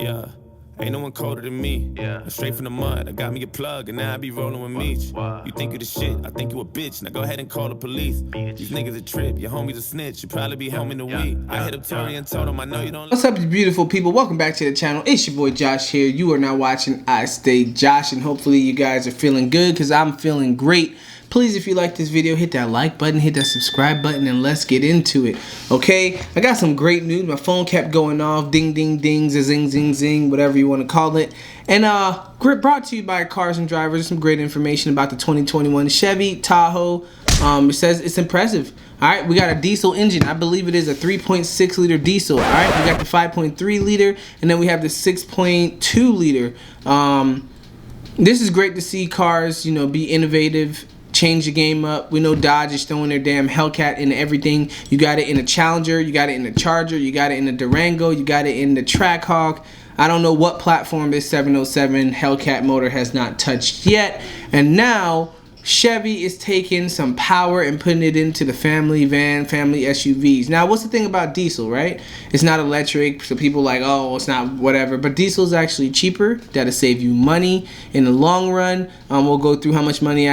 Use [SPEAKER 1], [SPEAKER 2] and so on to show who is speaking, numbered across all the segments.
[SPEAKER 1] Yeah. Ain't no one colder than me. I'm straight from the mud. I got me a plug, and now I be rolling with Meech. You think you the shit, I think you a bitch. Now go ahead and call the police. These niggas a trip, your homie's a snitch. You probably be home in the week. I hit up Terry and told him I know you don't.
[SPEAKER 2] What's up, you beautiful people? Welcome back to the channel. It's your boy Josh here. You are now watching I Stay Josh, and hopefully you guys are feeling good because I'm feeling great. Please, if you like this video, hit that like button, hit that subscribe button, and let's get into it. Okay, I got some great news. My phone kept going off, ding, ding, ding, zing, zing, zing, whatever you want to call it. And brought to you by Cars and Drivers. Some great information about the 2021 Chevy Tahoe. It says it's impressive. All right, we got a diesel engine. I believe it is a 3.6 liter diesel. All right, we got the 5.3 liter, and then we have the 6.2 liter. This is great to see cars, be innovative, change the game up. We know Dodge is throwing their damn Hellcat in everything. You got it in a Challenger, you got it in a Charger, you got it in a Durango, you got it in the Trackhawk. I don't know what platform this 707 Hellcat motor has not touched yet. And now Chevy is taking some power and putting it into the family van, family SUVs. Now, what's the thing about diesel, right? It's not electric, so people are like, oh, it's not whatever. But diesel is actually cheaper. That'll save you money in the long run. We'll go through how much money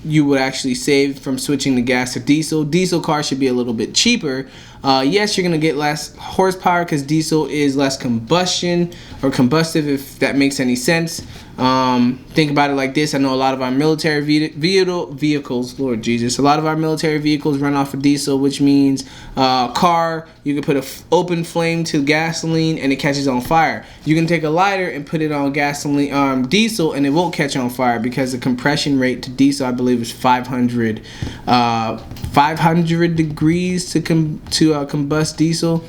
[SPEAKER 2] you would actually save from switching the gas to diesel. Diesel cars should be a little bit cheaper. Yes, you're going to get less horsepower because diesel is less combustion or combustive, if that makes any sense. Think about it like this. I know a lot of our military vehicles, Lord Jesus, a lot of our military vehicles run off of diesel, which means car, you can put an open flame to gasoline and it catches on fire. You can take a lighter and put it on gasoline, diesel, and it won't catch on fire because the compression rate to diesel, I believe, is 500 degrees to combust diesel.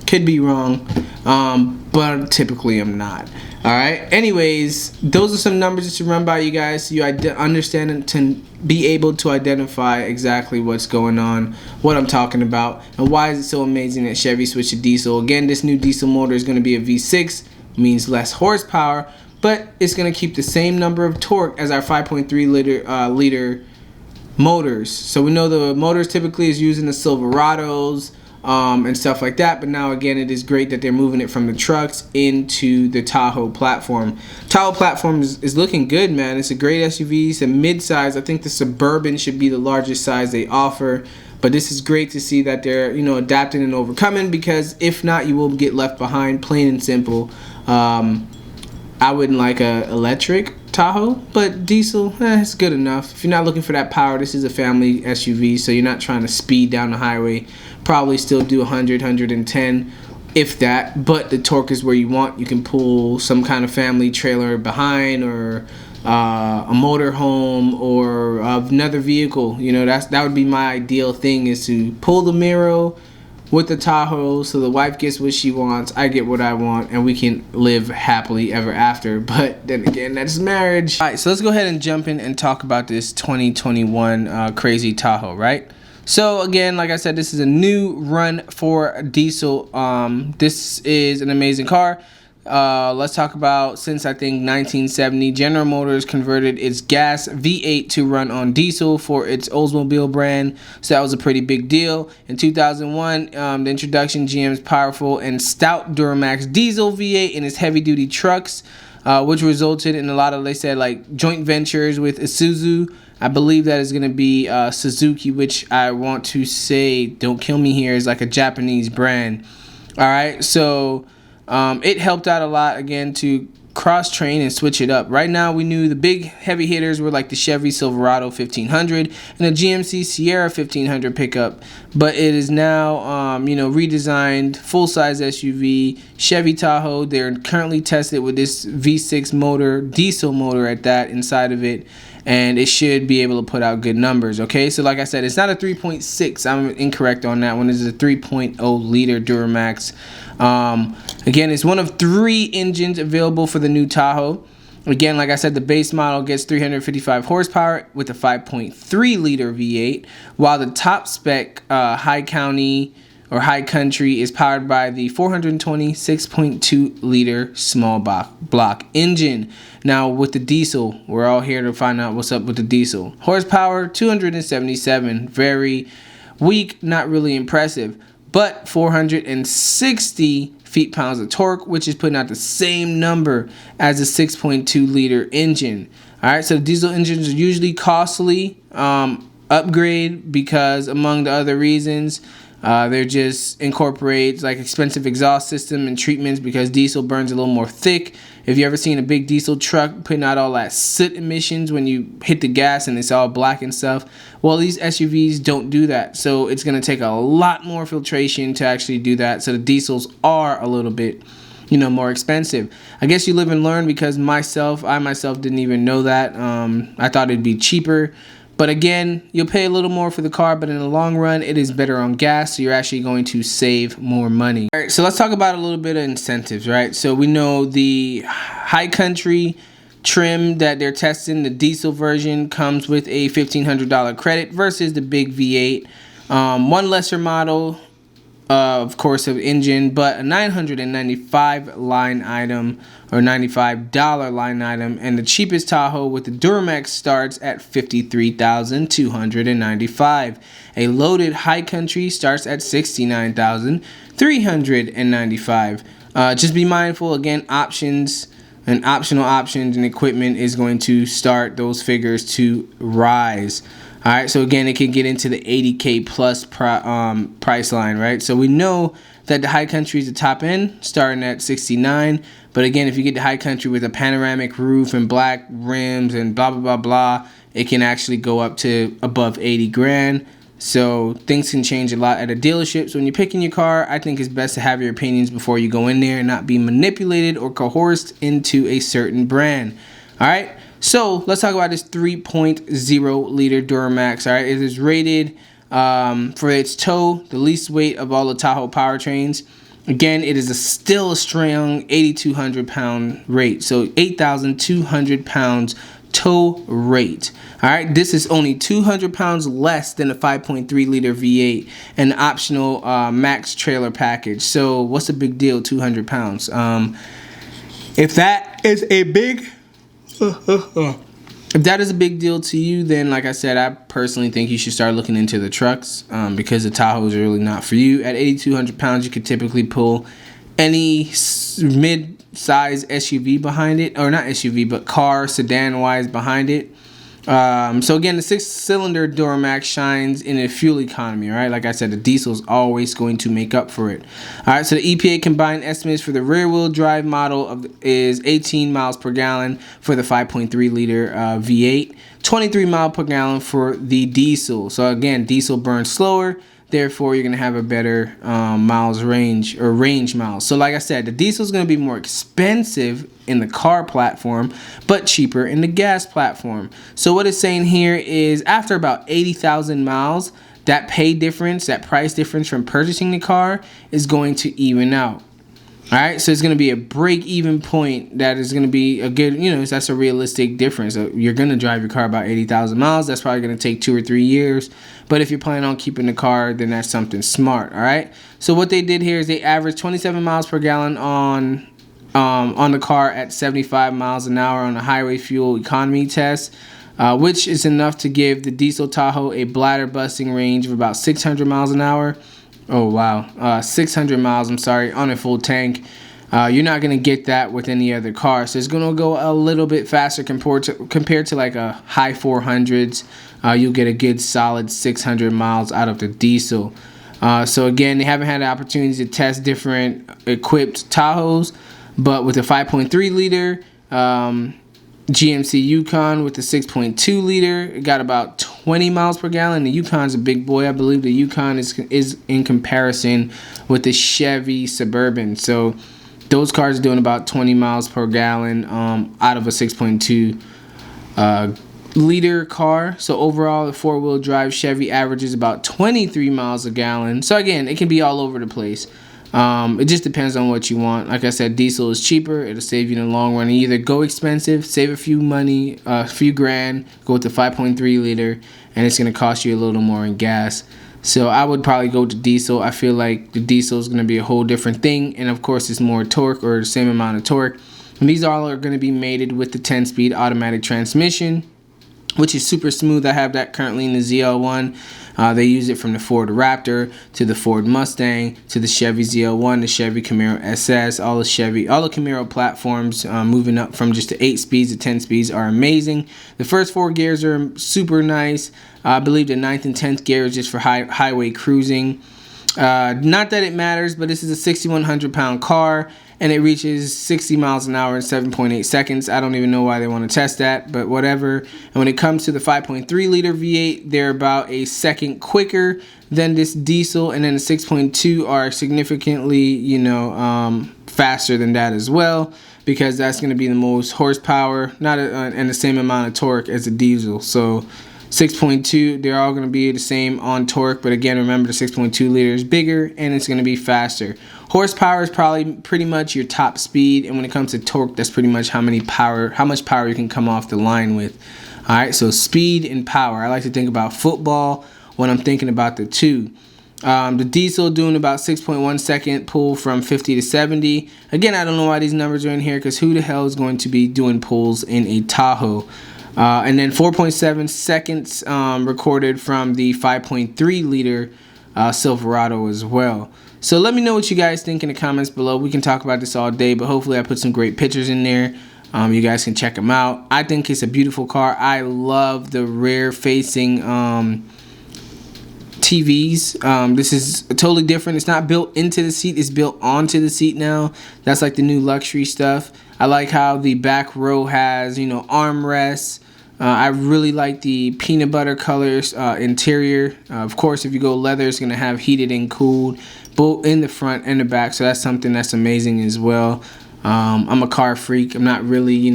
[SPEAKER 2] Could be wrong, but typically I'm not. Alright, anyways, those are some numbers just to run by you guys so you understand and to be able to identify exactly what's going on, what I'm talking about, and why is it so amazing that Chevy switched to diesel. Again, this new diesel motor is going to be a V6, means less horsepower, but it's going to keep the same number of torque as our 5.3 liter motors. So we know the motors typically is using the Silverados, and stuff like that, but now again it is great that they're moving it from the trucks into the Tahoe platform. Tahoe platform is looking good, man. It's a great SUV. It's a mid-size. I think the Suburban should be the largest size they offer, but this is great to see that they're adapting and overcoming, because if not, you will get left behind, plain and simple. I wouldn't like a electric Tahoe, but diesel, it's good enough. If you're not looking for that power, this is a family SUV, so you're not trying to speed down the highway. Probably still do 100, 110, if that, but the torque is where you want. You can pull some kind of family trailer behind, or a motor home, or another vehicle. That would be my ideal thing, is to pull the Miro with the Tahoe, so the wife gets what she wants, I get what I want, and we can live happily ever after. But then again, that's marriage. Alright, so let's go ahead and jump in and talk about this 2021 crazy Tahoe, right? So again, like I said, this is a new run for diesel. This is an amazing car. Let's talk about, since I think 1970, General Motors converted its gas V8 to run on diesel for its Oldsmobile brand, so that was a pretty big deal. In 2001, the introduction, GM's powerful and stout Duramax diesel V8 in its heavy-duty trucks, which resulted in a lot of, they said, like joint ventures with Isuzu. I believe that is going to be Suzuki, which I want to say, don't kill me here, is like a Japanese brand. Alright, so it helped out a lot, again, to cross-train and switch it up. Right now, we knew the big heavy hitters were like the Chevy Silverado 1500 and the GMC Sierra 1500 pickup, but it is now, redesigned, full-size SUV, Chevy Tahoe. They're currently tested with this V6 motor, diesel motor at that, inside of it, and it should be able to put out good numbers. Okay, so like I said, it's not a 3.6. I'm incorrect on that one. It's a 3.0 liter Duramax. Again, it's one of 3 engines available for the new Tahoe. Again, like I said, the base model gets 355 horsepower with a 5.3 liter V8, while the top spec High Country is powered by the 420 6.2 liter small block engine. Now with the diesel, we're all here to find out what's up with the diesel. Horsepower 277, very weak, not really impressive, but 460 feet-pounds of torque, which is putting out the same number as a 6.2 liter engine. All right, so diesel engines are usually costly upgrade because, among the other reasons, they're just incorporates like expensive exhaust system and treatments because diesel burns a little more thick. If you ever seen a big diesel truck putting out all that soot emissions when you hit the gas and it's all black and stuff, well, these SUVs don't do that. So it's going to take a lot more filtration to actually do that. So the diesels are a little bit, more expensive. I guess you live and learn, because I myself didn't even know that. I thought it'd be cheaper. But again, you'll pay a little more for the car, but in the long run, it is better on gas, so you're actually going to save more money. All right, so let's talk about a little bit of incentives, right? So we know the high country trim that they're testing, the diesel version, comes with a $1,500 credit versus the big V8. One lesser model, of course, of engine, but a $995 line item, or $95 line item, and the cheapest Tahoe with the Duramax starts at $53,295. A loaded high country starts at $69,395. Just be mindful, again, options and optional options and equipment is going to start those figures to rise. All right, so again, it can get into the $80K plus price line, right? So we know that the high country is the top end, starting at $69. But again, if you get the high country with a panoramic roof and black rims and blah, blah, blah, blah, it can actually go up to above 80 grand. So things can change a lot at a dealership. So when you're picking your car, I think it's best to have your opinions before you go in there and not be manipulated or coerced into a certain brand. All right. So let's talk about this 3.0 liter Duramax. All right, it is rated for its tow, the least weight of all the Tahoe powertrains. Again, it is still a strong 8,200 pound rate, so 8,200 pounds tow rate. All right, this is only 200 pounds less than a 5.3 liter V8 and the optional max trailer package. So what's the big deal? 200 pounds. If that is a big If that is a big deal to you, then like I said, I personally think you should start looking into the trucks because the Tahoe is really not for you. At 8,200 pounds, you could typically pull any mid-size SUV behind it, or not SUV, but car, sedan-wise behind it. So again, the 6-cylinder Duramax shines in a fuel economy, all right? Like I said, the diesel is always going to make up for it. All right, so the EPA combined estimates for the rear-wheel drive model is 18 miles per gallon for the 5.3 liter V8, 23 miles per gallon for the diesel. So again, diesel burns slower. Therefore, you're going to have a better miles range, or range miles. So like I said, the diesel is going to be more expensive in the car platform, but cheaper in the gas platform. So what it's saying here is after about 80,000 miles, that pay difference, that price difference from purchasing the car is going to even out. All right, so it's going to be a break-even point that is going to be a good, that's a realistic difference. So you're going to drive your car about 80,000 miles. That's probably going to take 2 or 3 years. But if you're planning on keeping the car, then that's something smart, all right? So what they did here is they averaged 27 miles per gallon on the car at 75 miles an hour on a highway fuel economy test, which is enough to give the diesel Tahoe a bladder busting range of about 600 miles an hour. Oh, wow. 600 miles, on a full tank. You're not going to get that with any other car. So it's going to go a little bit faster compared to like a high 400s. You'll get a good solid 600 miles out of the diesel. So again, they haven't had the opportunity to test different equipped Tahoes. But with a 5.3 liter GMC Yukon with the 6.2 liter, it got about 20 miles per gallon. The Yukon's a big boy. I believe the Yukon is in comparison with the Chevy Suburban. So those cars are doing about 20 miles per gallon out of a 6.2 liter car. So overall, the 4-wheel drive Chevy averages about 23 miles a gallon. So again, it can be all over the place. It just depends on what you want. Like I said, diesel is cheaper. It'll save you in the long run. Either go expensive, save a few money, a few grand, go with the 5.3 liter, and it's going to cost you a little more in gas. So I would probably go to diesel. I feel like the diesel is going to be a whole different thing. And of course, it's more torque, or the same amount of torque. And these all are going to be mated with the 10-speed automatic transmission. which is super smooth. I have that currently in the ZL1. They use it from the Ford Raptor to the Ford Mustang to the Chevy ZL1, the Chevy Camaro SS, all the Camaro platforms moving up from just the 8 speeds to 10 speeds are amazing. The first 4 gears are super nice. I believe the 9th and 10th gear is just for highway cruising. Not that it matters, but this is a 6,100 pound car and it reaches 60 miles an hour in 7.8 seconds. I don't even know why they want to test that, but whatever. And when it comes to the 5.3 liter V8, they're about a second quicker than this diesel, and then the 6.2 are significantly, faster than that as well, because that's going to be the most horsepower, and the same amount of torque as a diesel. So 6.2, they're all going to be the same on torque, but again, remember the 6.2 liter is bigger and it's going to be faster. Horsepower is probably pretty much your top speed, and when it comes to torque, that's pretty much how much power you can come off the line with. All right, so speed and power. I like to think about football when I'm thinking about the two. The diesel doing about 6.1 second pull from 50 to 70. Again, I don't know why these numbers are in here, because who the hell is going to be doing pulls in a Tahoe? And then 4.7 seconds recorded from the 5.3 liter Silverado as well. So let me know what you guys think in the comments below. We can talk about this all day, but hopefully I put some great pictures in there. You guys can check them out. I think it's a beautiful car. I love the rear facing TVs. This is totally different. It's not built into the seat, it's built onto the seat now. That's like the new luxury stuff. I like how the back row has, armrests. I really like the peanut butter colors interior. Of course, if you go leather, it's going to have heated and cooled both in the front and the back, so that's something that's amazing as well. I'm a car freak. I'm not really,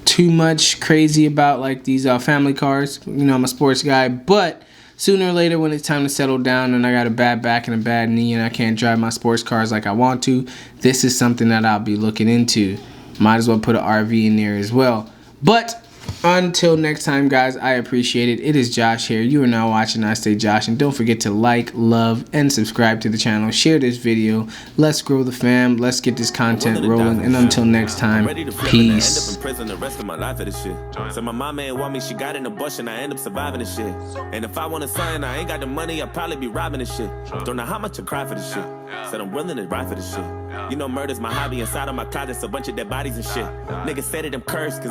[SPEAKER 2] too much crazy about like these family cars. I'm a sports guy, but sooner or later, when it's time to settle down and I got a bad back and a bad knee and I can't drive my sports cars like I want to, this is something that I'll be looking into. Might as well put an RV in there as well. But until next time, guys, I appreciate it. It is Josh here. You are now watching I Stay Josh, and don't forget to like, love, and subscribe to the channel. Share this video. Let's grow the fam. Let's get this content rolling. And until next time, peace.
[SPEAKER 1] End up in prison the rest of my life for this shit. So my mama ain't want me, she got an abortion, I end up surviving this shit. And if I want a son, I ain't got the money, I'll probably be robbing this shit. Don't know how much I cry for this shit. Said I'm willing to ride for this shit. Murder's my hobby. Inside of my closet's a bunch of dead bodies and shit. Niggas say that I'm cursed, cause